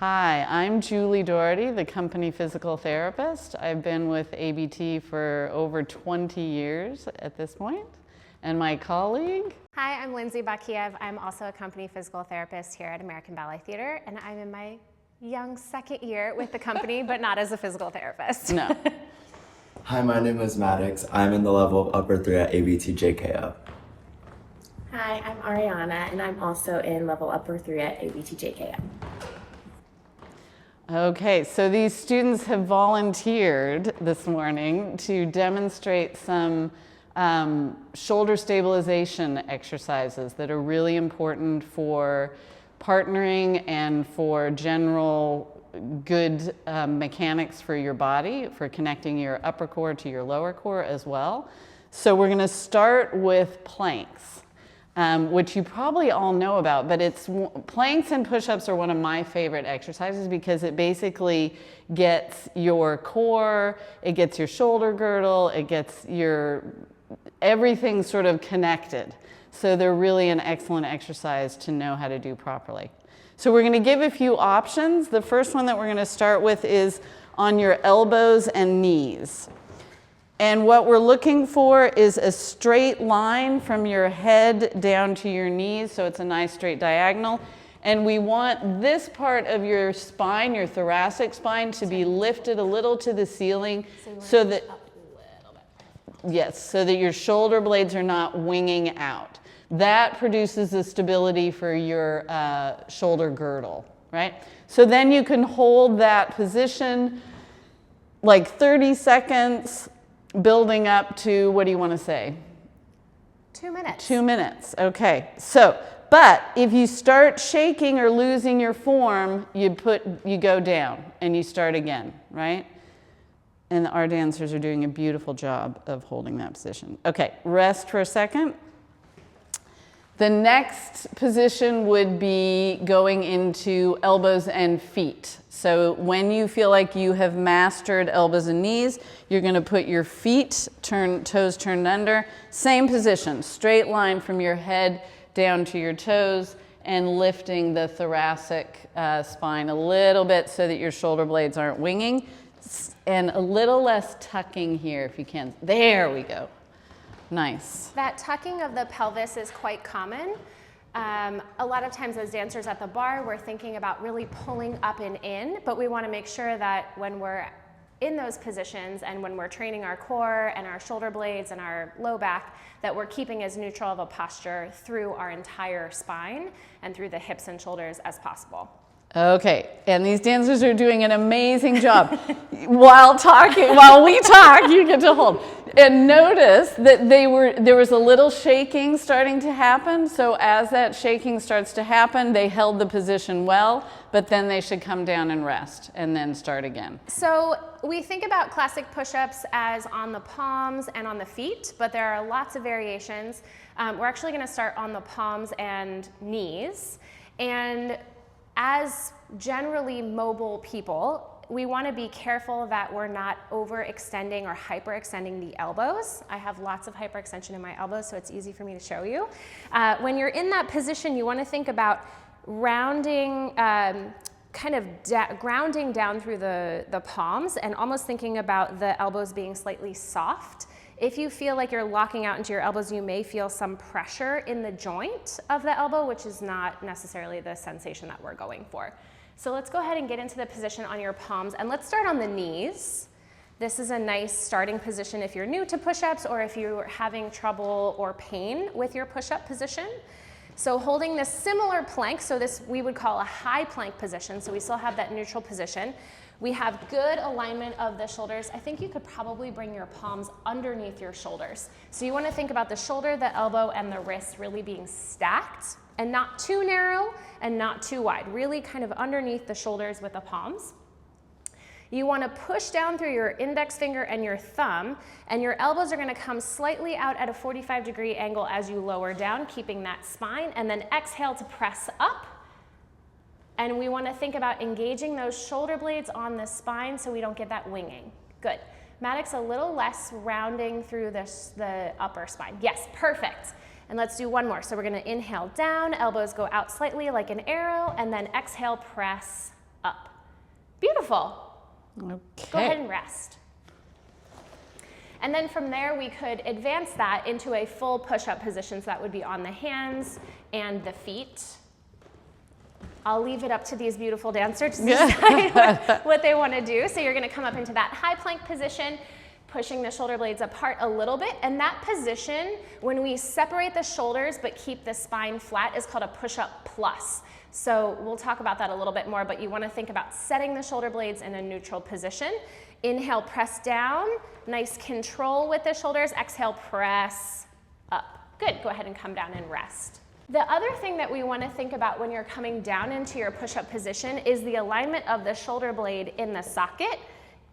Hi, I'm Julie Doherty, the company physical therapist. I've been with ABT for over 20 years at this point. And my colleague? Hi, I'm Lindsay Backiev. I'm also a company physical therapist here at American Ballet Theatre, and I'm in my young second year with the company, but not as a physical therapist. No. Hi, my name is Maddox. I'm in the level of upper 3 at ABT JKO. Hi, I'm Ariana, and I'm also in level upper 3 at ABT JKO. Okay, so these students have volunteered this morning to demonstrate some shoulder stabilization exercises that are really important for partnering and for general good mechanics for your body, for connecting your upper core to your lower core as well. So we're going to start with planks. Which you probably all know about, but planks and push-ups are one of my favorite exercises because it basically gets your core, it gets your shoulder girdle, it gets everything sort of connected. So they're really an excellent exercise to know how to do properly. So we're going to give a few options. The first one that we're going to start with is on your elbows and knees. And what we're looking for is a straight line from your head down to your knees, so it's a nice straight diagonal. And we want this part of your spine, your thoracic spine, to be lifted a little to the ceiling so that, yes, so that your shoulder blades are not winging out. That produces the stability for your shoulder girdle, right? So then you can hold that position like 30 seconds, building up to, what do you want to say? 2 minutes. 2 minutes, okay. So, but if you start shaking or losing your form, you go down and you start again, right? And our dancers are doing a beautiful job of holding that position. Okay, rest for a second. The next position would be going into elbows and feet. So when you feel like you have mastered elbows and knees, you're going to put your feet, toes turned under, same position, straight line from your head down to your toes, and lifting the thoracic spine a little bit so that your shoulder blades aren't winging, and a little less tucking here if you can. There we go. Nice. That tucking of the pelvis is quite common. A lot of times as dancers at the bar, we're thinking about really pulling up and in, but we want to make sure that when we're in those positions and when we're training our core and our shoulder blades and our low back, that we're keeping as neutral of a posture through our entire spine and through the hips and shoulders as possible. Okay, and these dancers are doing an amazing job. While we talk, you get to hold. And notice that there was a little shaking starting to happen. So as that shaking starts to happen, they held the position well, but then they should come down and rest and then start again. So we think about classic push-ups as on the palms and on the feet, but there are lots of variations. We're actually going to start on the palms and knees. And as generally mobile people, we want to be careful that we're not overextending or hyperextending the elbows. I have lots of hyperextension in my elbows, so it's easy for me to show you. When you're in that position, you want to think about rounding, grounding down through the palms and almost thinking about the elbows being slightly soft. If you feel like you're locking out into your elbows, you may feel some pressure in the joint of the elbow, which is not necessarily the sensation that we're going for. So let's go ahead and get into the position on your palms, and let's start on the knees. This is a nice starting position if you're new to push-ups or if you're having trouble or pain with your push-up position. So holding this similar plank, so this we would call a high plank position, so we still have that neutral position. We have good alignment of the shoulders. I think you could probably bring your palms underneath your shoulders. So you want to think about the shoulder, the elbow, and the wrist really being stacked and not too narrow and not too wide, really kind of underneath the shoulders with the palms. You want to push down through your index finger and your thumb, and your elbows are going to come slightly out at a 45-degree angle as you lower down, keeping that spine, and then exhale to press up. And we want to think about engaging those shoulder blades on the spine so we don't get that winging. Good. Maddox, a little less rounding through the upper spine. Yes, perfect. And let's do one more. So we're going to inhale down, elbows go out slightly like an arrow, and then exhale, press up. Beautiful. Okay. Go ahead and rest. And then from there, we could advance that into a full push-up position. So that would be on the hands and the feet. I'll leave it up to these beautiful dancers to decide what they want to do. So you're going to come up into that high plank position, pushing the shoulder blades apart a little bit. And that position, when we separate the shoulders but keep the spine flat, is called a push-up plus. So we'll talk about that a little bit more, but you want to think about setting the shoulder blades in a neutral position. Inhale, press down. Nice control with the shoulders. Exhale, press up. Good. Go ahead and come down and rest. The other thing that we want to think about when you're coming down into your push-up position is the alignment of the shoulder blade in the socket.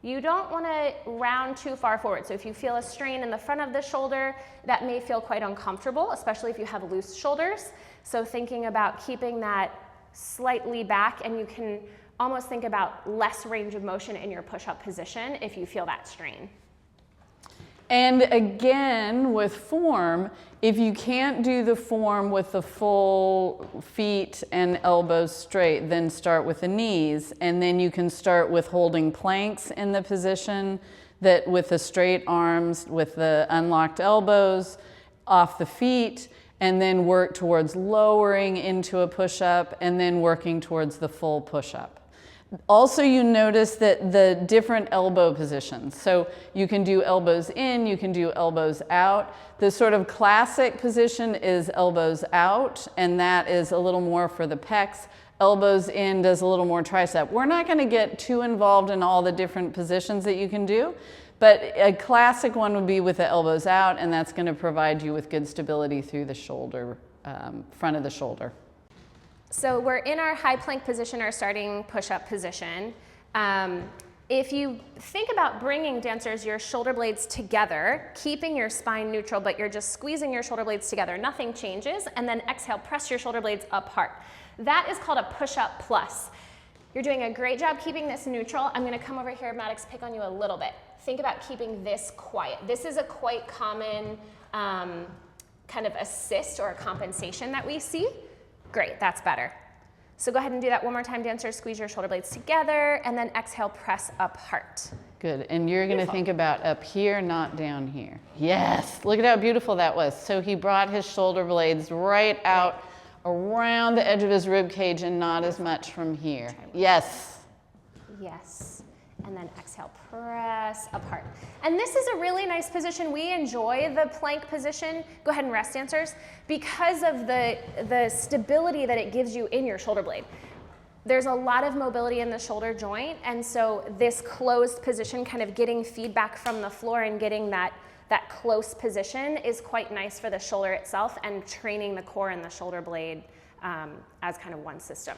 You don't want to round too far forward. So if you feel a strain in the front of the shoulder, that may feel quite uncomfortable, especially if you have loose shoulders. So thinking about keeping that slightly back, and you can almost think about less range of motion in your push-up position if you feel that strain. And again, with form, if you can't do the form with the full feet and elbows straight, then start with the knees. And then you can start with holding planks in the position, that with the straight arms, with the unlocked elbows, off the feet, and then work towards lowering into a push-up and then working towards the full push-up. Also, you notice that the different elbow positions. So you can do elbows in, you can do elbows out. The sort of classic position is elbows out, and that is a little more for the pecs. Elbows in does a little more tricep. We're not going to get too involved in all the different positions that you can do, but a classic one would be with the elbows out, and that's going to provide you with good stability through the shoulder, front of the shoulder. So we're in our high plank position, our starting push-up position. If you think about bringing, dancers, your shoulder blades together, keeping your spine neutral, but you're just squeezing your shoulder blades together, nothing changes, and then exhale, press your shoulder blades apart. That is called a push-up plus. You're doing a great job keeping this neutral. I'm gonna come over here, Maddox, pick on you a little bit. Think about keeping this quiet. This is a quite common kind of assist or a compensation that we see. Great, that's better. So go ahead and do that one more time, dancers. Squeeze your shoulder blades together, and then exhale, press apart. Good, and you're gonna think about up here, not down here. Yes, look at how beautiful that was. So he brought his shoulder blades right out around the edge of his rib cage and not as much from here. Yes. Yes. And then exhale, press apart. And this is a really nice position. We enjoy the plank position. Go ahead and rest, dancers, because of the stability that it gives you in your shoulder blade. There's a lot of mobility in the shoulder joint, and so this closed position, kind of getting feedback from the floor and getting that close position, is quite nice for the shoulder itself and training the core and the shoulder blade as kind of one system.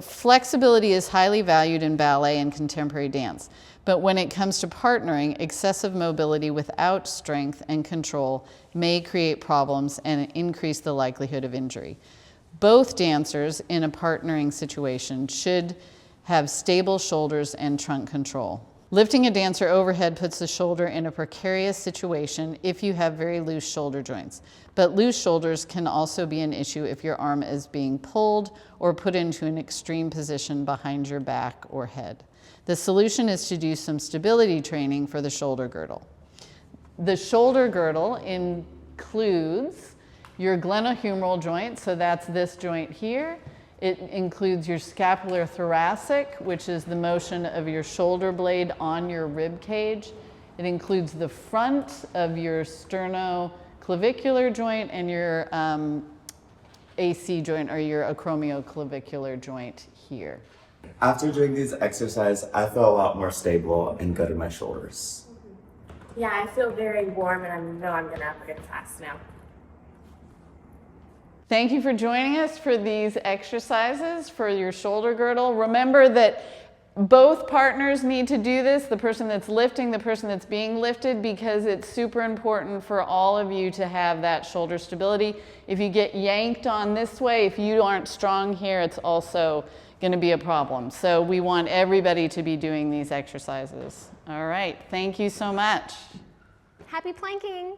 Flexibility is highly valued in ballet and contemporary dance, but when it comes to partnering, excessive mobility without strength and control may create problems and increase the likelihood of injury. Both dancers in a partnering situation should have stable shoulders and trunk control. Lifting a dancer overhead puts the shoulder in a precarious situation if you have very loose shoulder joints. But loose shoulders can also be an issue if your arm is being pulled or put into an extreme position behind your back or head. The solution is to do some stability training for the shoulder girdle. The shoulder girdle includes your glenohumeral joint, so that's this joint here. It includes your scapular-thoracic, which is the motion of your shoulder blade on your rib cage. It includes the front of your sternoclavicular joint and your AC joint, or your acromioclavicular joint here. After doing these exercises, I feel a lot more stable and good in my shoulders. Yeah, I feel very warm, and I know I'm gonna have a good class now. Thank you for joining us for these exercises for your shoulder girdle. Remember that both partners need to do this, the person that's lifting, the person that's being lifted, because it's super important for all of you to have that shoulder stability. If you get yanked on this way, if you aren't strong here, it's also going to be a problem. So we want everybody to be doing these exercises. All right, thank you so much. Happy planking.